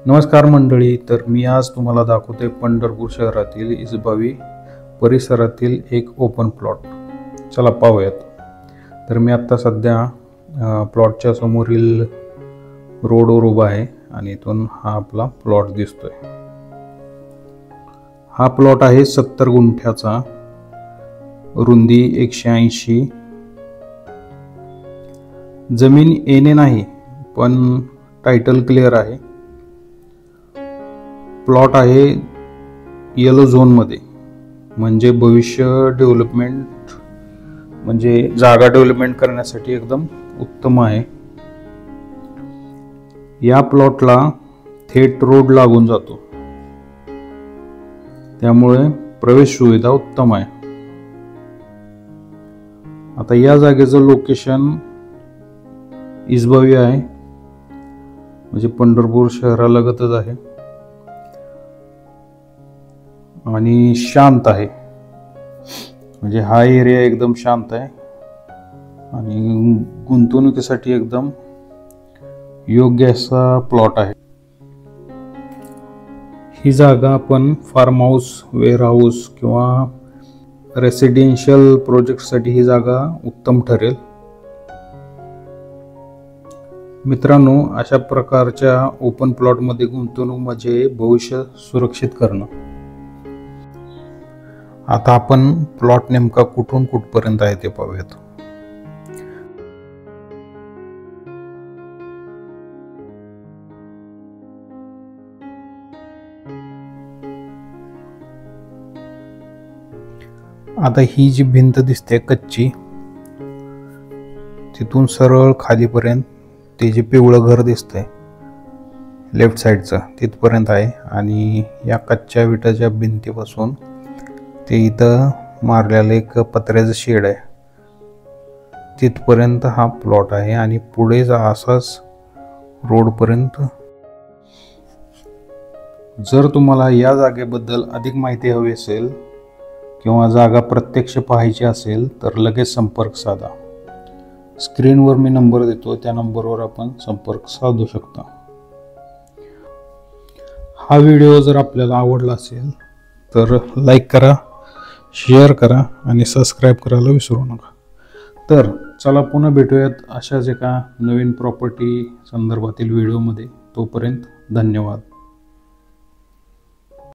नमस्कार मंडळी, तर मी आज तुम्हाला दाखवते पंढरपूर शहरातील इसबावी परिसरातील एक ओपन प्लॉट. चला पाहूयात. तर मी आत्ता सध्या प्लॉटच्या समोरील रोडवर उभा आहे आणि इथून हा आपला प्लॉट दिसतोय. हा प्लॉट आहे 70 गुंठ्याचा, रुंदी 180. जमीन येणे नाही पण टायटल क्लिअर आहे. प्लॉट आहे येलो झोन मध्ये, म्हणजे भविष्य डेव्हलपमेंट म्हणजे जागा डेव्हलपमेंट करण्यासाठी एकदम उत्तम आहे. या प्लॉटला थेट रोड लागून जातो, त्यामुळे प्रवेश सुविधा उत्तम आहे. आता या जागेचं लोकेशन इसबावी आहे, म्हणजे पंढरपूर शहरालगतच आहे आणि शांत आहे. म्हणजे हा एरिया एकदम शांत आहे आणि गुंतवणुकीसाठी एकदम योग्य असा प्लॉट आहे. ही जागा आपण फार्म हाऊस, वेअर हाऊस किंवा रेसिडेन्शियल प्रोजेक्टसाठी ही जागा उत्तम ठरेल. मित्रांनो, अशा प्रकारच्या ओपन प्लॉटमध्ये गुंतवणूक म्हणजे भविष्य सुरक्षित करणं. आता आपण प्लॉट नेमका कुठून कुठपर्यंत आहे ते पाहूयात. आता ही जी भिंत दिसते कच्ची, तिथून सरळ खालीपर्यंत ते जे पिवळं घर दिसतंय लेफ्ट साईडचं तिथपर्यंत आहे. आणि या कच्च्या विटाच्या भिंतीपासून ते इथं मारलेलं एक पत्र्याचं शेड आहे, तिथपर्यंत हा प्लॉट आहे. आणि पुढे असाच रोडपर्यंत. जर तुम्हाला या जागेबद्दल अधिक माहिती हवी असेल किंवा जागा प्रत्यक्ष पाहायची असेल तर लगेच संपर्क साधा. स्क्रीनवर मी नंबर देतो, त्या नंबरवर आपण संपर्क साधू शकता. हा व्हिडिओ जर आपल्याला आवडला असेल तर लाईक करा, शेअर करा आणि सबस्क्राईब करायला विसरू नका. तर चला पुन्हा भेटूयात अशाच एका नवीन प्रॉपर्टी संदर्भातील व्हिडिओमध्ये. तोपर्यंत धन्यवाद.